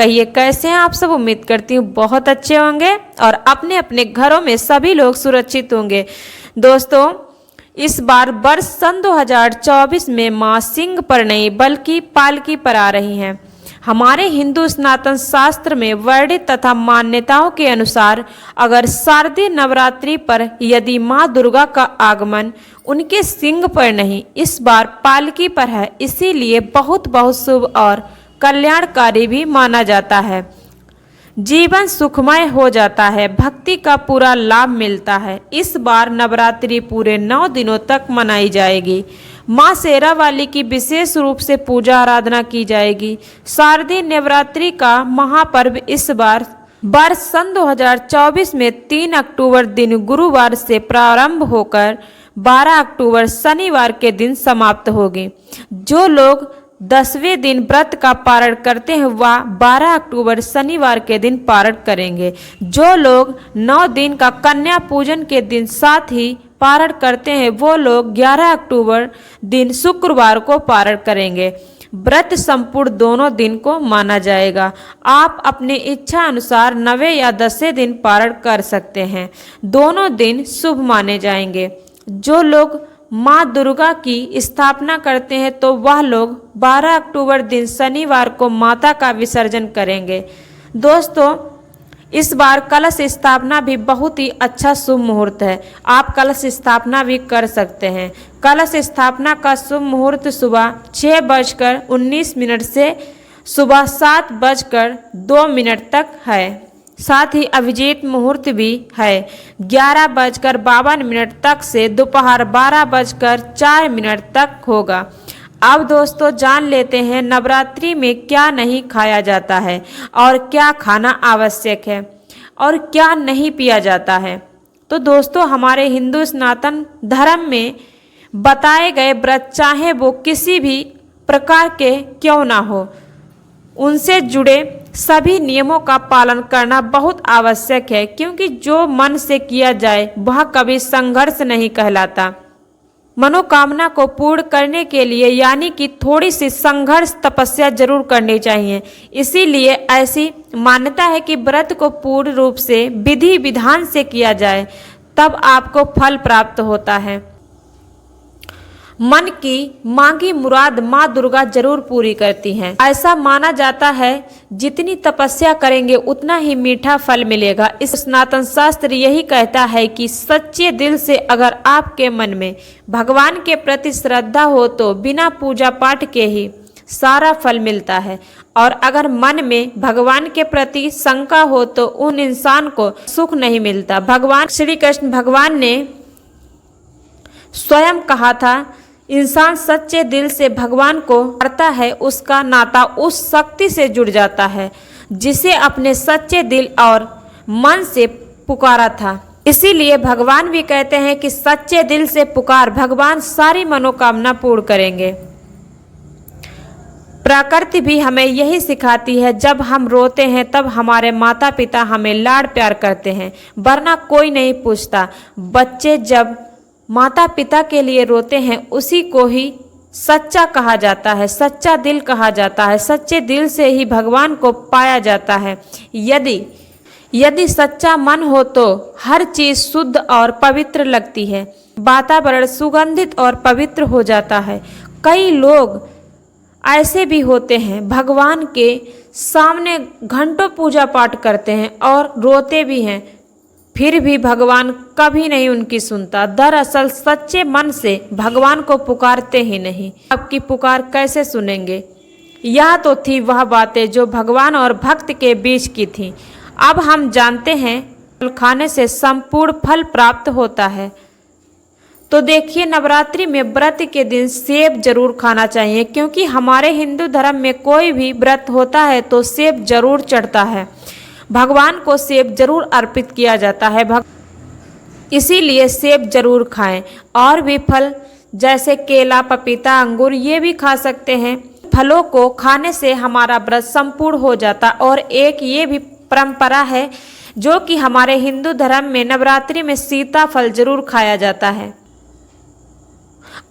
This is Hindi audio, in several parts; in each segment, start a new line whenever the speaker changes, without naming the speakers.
कहिए कैसे हैं आप सब। उम्मीद करती हूँ बहुत अच्छे होंगे और अपने अपने घरों में सभी लोग सुरक्षित होंगे। दोस्तों, इस बार वर्ष सन 2024 में माँ सिंह पर नहीं बल्कि पालकी पर आ रही हैं। हमारे हिंदू स्नातन शास्त्र में वर्णित तथा मान्यताओं के अनुसार अगर शारदीय नवरात्रि पर यदि माँ दुर्गा का आगमन उनके सिंह पर नहीं इस बार पालकी पर है, इसीलिए बहुत बहुत शुभ और कल्याणकारी भी माना जाता है। जीवन सुखमय हो जाता है, भक्ति का पूरा लाभ मिलता है। इस बार नवरात्रि पूरे 9 दिनों तक मनाई जाएगी। माँ शेरावाली की विशेष रूप से पूजा आराधना की जाएगी। शारदीय नवरात्रि का महापर्व इस बार वर्ष सन 2024 में 3 अक्टूबर दिन गुरुवार से प्रारंभ होकर 12 अक्टूबर शनिवार के दिन समाप्त होगी। जो लोग 10वें दिन व्रत का पारण करते हैं वह 12 अक्टूबर शनिवार के दिन पारण करेंगे। जो लोग 9 दिन का कन्या पूजन के दिन साथ ही पारण करते हैं वो लोग 11 अक्टूबर दिन शुक्रवार को पारण करेंगे। व्रत संपूर्ण दोनों दिन को माना जाएगा। आप अपने इच्छा अनुसार 9वें या 10वें दिन पारण कर सकते हैं। दोनों दिन शुभ माने जाएंगे। जो लोग माँ दुर्गा की स्थापना करते हैं तो वह लोग 12 अक्टूबर दिन शनिवार को माता का विसर्जन करेंगे। दोस्तों, इस बार कलश स्थापना भी बहुत ही अच्छा शुभ मुहूर्त है। आप कलश स्थापना भी कर सकते हैं। कलश स्थापना का शुभ मुहूर्त सुबह 6:19 से सुबह 7:02 तक है। साथ ही अभिजीत मुहूर्त भी है 11:52 तक से दोपहर 12:04 तक होगा। अब दोस्तों जान लेते हैं नवरात्रि में क्या नहीं खाया जाता है और क्या खाना आवश्यक है और क्या नहीं पिया जाता है। तो दोस्तों, हमारे हिंदू सनातन धर्म में बताए गए व्रत चाहे वो किसी भी प्रकार के क्यों ना हो, उनसे जुड़े सभी नियमों का पालन करना बहुत आवश्यक है, क्योंकि जो मन से किया जाए वह कभी संघर्ष नहीं कहलाता। मनोकामना को पूर्ण करने के लिए यानी कि थोड़ी सी संघर्ष तपस्या जरूर करनी चाहिए। इसीलिए ऐसी मान्यता है कि व्रत को पूर्ण रूप से विधि विधान से किया जाए तब आपको फल प्राप्त होता है। मन की मांगी मुराद माँ दुर्गा जरूर पूरी करती हैं। ऐसा माना जाता है जितनी तपस्या करेंगे उतना ही मीठा फल मिलेगा। इस सनातन शास्त्र यही कहता है कि सच्चे दिल से अगर आपके मन में भगवान के प्रति श्रद्धा हो तो बिना पूजा पाठ के ही सारा फल मिलता है, और अगर मन में भगवान के प्रति शंका हो तो उन इंसान को सुख नहीं मिलता। भगवान श्री कृष्ण भगवान ने स्वयं कहा था, इंसान सच्चे दिल से भगवान को करता है उसका नाता उस शक्ति से जुड़ जाता है जिसे अपने सच्चे दिल और मन से पुकारा था। इसीलिए भगवान भी कहते हैं कि सच्चे दिल से पुकार, भगवान सारी मनोकामना पूर्ण करेंगे। प्रकृति भी हमें यही सिखाती है, जब हम रोते हैं तब हमारे माता पिता हमें लाड प्यार करते हैं, वरना कोई नहीं पूछता। बच्चे जब माता पिता के लिए रोते हैं उसी को ही सच्चा कहा जाता है, सच्चा दिल कहा जाता है। सच्चे दिल से ही भगवान को पाया जाता है। यदि सच्चा मन हो तो हर चीज शुद्ध और पवित्र लगती है, वातावरण सुगंधित और पवित्र हो जाता है। कई लोग ऐसे भी होते हैं भगवान के सामने घंटों पूजा पाठ करते हैं और रोते भी हैं, फिर भी भगवान कभी नहीं उनकी सुनता। दरअसल सच्चे मन से भगवान को पुकारते ही नहीं, आपकी पुकार कैसे सुनेंगे। यह तो थी वह बातें जो भगवान और भक्त के बीच की थी। अब हम जानते हैं फल खाने से संपूर्ण फल प्राप्त होता है। तो देखिए, नवरात्रि में व्रत के दिन सेब जरूर खाना चाहिए, क्योंकि हमारे हिंदू धर्म में कोई भी व्रत होता है तो सेब जरूर चढ़ता है। भगवान को सेब जरूर अर्पित किया जाता है, इसीलिए सेब जरूर खाएं। और भी फल जैसे केला, पपीता, अंगूर ये भी खा सकते हैं। फलों को खाने से हमारा व्रत संपूर्ण हो जाता। और एक ये भी परंपरा है जो कि हमारे हिंदू धर्म में नवरात्रि में सीताफल जरूर खाया जाता है।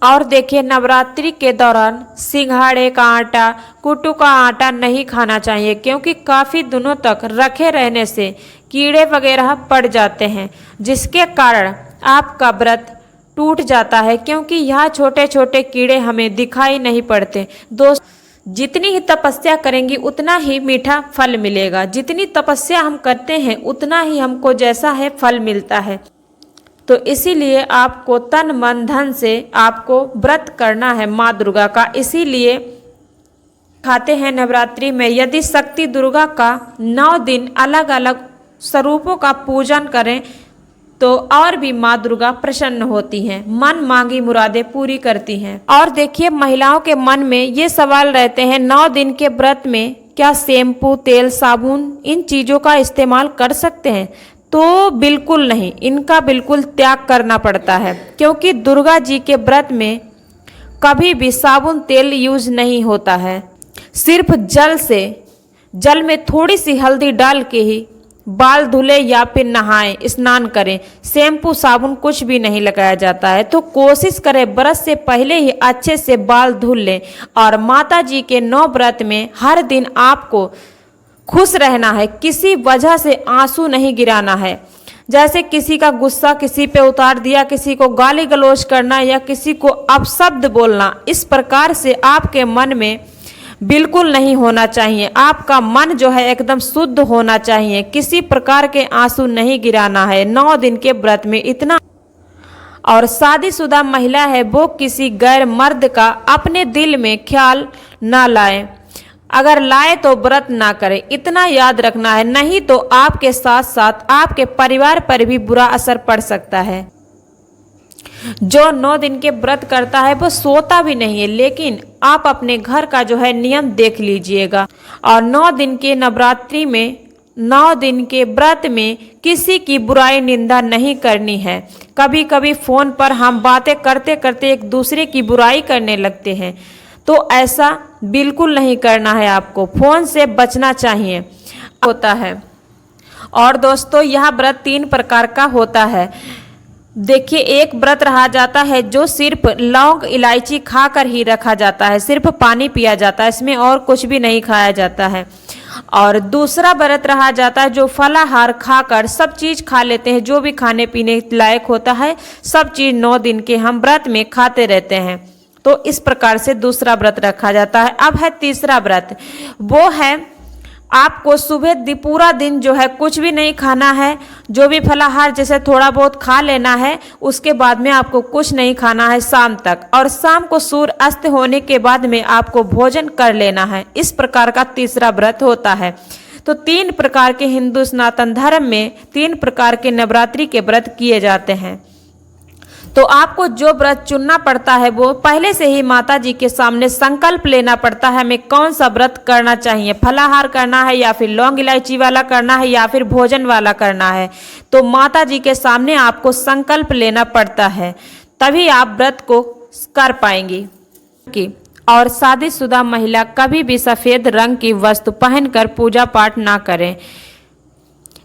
और देखिए नवरात्रि के दौरान सिंघाड़े का आटा, कुट्टू का आटा नहीं खाना चाहिए, क्योंकि काफ़ी दिनों तक रखे रहने से कीड़े वगैरह पड़ जाते हैं, जिसके कारण आपका व्रत टूट जाता है, क्योंकि यह छोटे छोटे कीड़े हमें दिखाई नहीं पड़ते। दोस्त, जितनी ही तपस्या करेंगी उतना ही मीठा फल मिलेगा। जितनी तपस्या हम करते हैं उतना ही हमको जैसा है फल मिलता है। तो इसीलिए आपको तन मन धन से आपको व्रत करना है माँ दुर्गा का। इसीलिए खाते हैं नवरात्रि में यदि शक्ति दुर्गा का 9 दिन अलग अलग स्वरूपों का पूजन करें तो और भी माँ दुर्गा प्रसन्न होती हैं, मन मांगी मुरादें पूरी करती हैं। और देखिए महिलाओं के मन में ये सवाल रहते हैं, 9 दिन के व्रत में क्या शैम्पू, तेल, साबुन इन चीज़ों का इस्तेमाल कर सकते हैं? तो बिल्कुल नहीं, इनका बिल्कुल त्याग करना पड़ता है, क्योंकि दुर्गा जी के व्रत में कभी भी साबुन तेल यूज नहीं होता है। सिर्फ जल में थोड़ी सी हल्दी डाल के ही बाल धुले या फिर नहाएं, स्नान करें। शैम्पू साबुन कुछ भी नहीं लगाया जाता है। तो कोशिश करें ब्रश से पहले ही अच्छे से बाल धुल लें। और माता जी के 9 व्रत में हर दिन आपको खुश रहना है, किसी वजह से आंसू नहीं गिराना है। जैसे किसी का गुस्सा किसी पे उतार दिया, किसी को गाली गलौज करना या किसी को अपशब्द बोलना, इस प्रकार से आपके मन में बिल्कुल नहीं होना चाहिए। आपका मन जो है एकदम शुद्ध होना चाहिए, किसी प्रकार के आंसू नहीं गिराना है 9 दिन के व्रत में इतना। और शादीशुदा महिला है वो किसी गैर मर्द का अपने दिल में ख्याल ना लाए, अगर लाए तो व्रत ना करे, इतना याद रखना है, नहीं तो आपके साथ साथ आपके परिवार पर भी बुरा असर पड़ सकता है। जो 9 दिन के व्रत करता है वो सोता भी नहीं है, लेकिन आप अपने घर का जो है नियम देख लीजिएगा। और 9 दिन के नवरात्रि में 9 दिन के व्रत में किसी की बुराई निंदा नहीं करनी है। कभी कभी फ़ोन पर हम बातें करते करते एक दूसरे की बुराई करने लगते हैं, तो ऐसा बिल्कुल नहीं करना है, आपको फ़ोन से बचना चाहिए होता है। और दोस्तों यह व्रत 3 प्रकार का होता है। देखिए एक व्रत रहा जाता है जो सिर्फ लौंग इलायची खाकर ही रखा जाता है, सिर्फ पानी पिया जाता है, इसमें और कुछ भी नहीं खाया जाता है। और दूसरा व्रत रहा जाता है जो फलाहार खाकर सब चीज़ खा लेते हैं, जो भी खाने पीने लायक होता है सब चीज़ 9 दिन के हम व्रत में खाते रहते हैं। तो इस प्रकार से दूसरा व्रत रखा जाता है। अब है तीसरा व्रत, वो है आपको सुबह पूरा दिन जो है कुछ भी नहीं खाना है, जो भी फलाहार जैसे थोड़ा बहुत खा लेना है, उसके बाद में आपको कुछ नहीं खाना है शाम तक, और शाम को सूर्य अस्त होने के बाद में आपको भोजन कर लेना है। इस प्रकार का तीसरा व्रत होता है। तो 3 प्रकार के हिंदू सनातन धर्म में 3 प्रकार के नवरात्रि के व्रत किए जाते हैं। तो आपको जो व्रत चुनना पड़ता है वो पहले से ही माता जी के सामने संकल्प लेना पड़ता है, हमें कौन सा व्रत करना चाहिए, फलाहार करना है या फिर लौंग इलायची वाला करना है या फिर भोजन वाला करना है। तो माता जी के सामने आपको संकल्प लेना पड़ता है, तभी आप व्रत को कर पाएंगी। और शादीशुदा महिला कभी भी सफ़ेद रंग की वस्तु पहनकर पूजा पाठ ना करें,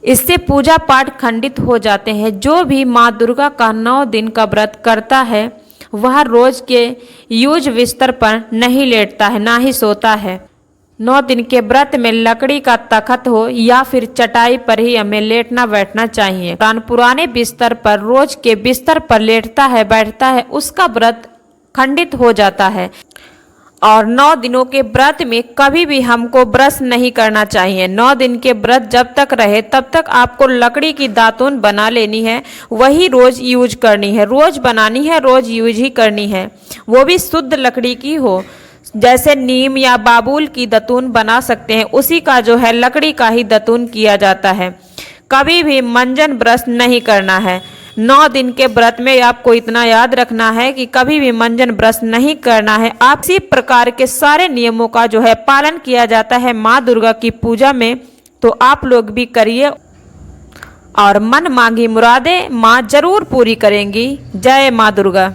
इससे पूजा पाठ खंडित हो जाते हैं। जो भी माँ दुर्गा का 9 दिन का व्रत करता है वह रोज के यूज बिस्तर पर नहीं लेटता है, ना ही सोता है। 9 दिन के व्रत में लकड़ी का तख्त हो या फिर चटाई पर ही हमें लेटना बैठना चाहिए। पुराने बिस्तर पर रोज के बिस्तर पर लेटता है बैठता है, उसका व्रत खंडित हो जाता है। और 9 दिनों के व्रत में कभी भी हमको ब्रश नहीं करना चाहिए। 9 दिन के व्रत जब तक रहे तब तक आपको लकड़ी की दातून बना लेनी है, वही रोज यूज करनी है, रोज बनानी है, रोज यूज ही करनी है, वो भी शुद्ध लकड़ी की हो। जैसे नीम या बाबूल की दातून बना सकते हैं, उसी का जो है लकड़ी का ही दातून किया जाता है। कभी भी मंजन ब्रश नहीं करना है। 9 दिन के व्रत में आपको इतना याद रखना है कि कभी भी मंजन ब्रश नहीं करना है। आप इसी प्रकार के सारे नियमों का जो है पालन किया जाता है माँ दुर्गा की पूजा में, तो आप लोग भी करिए और मन मांगी मुरादें माँ जरूर पूरी करेंगी। जय माँ दुर्गा।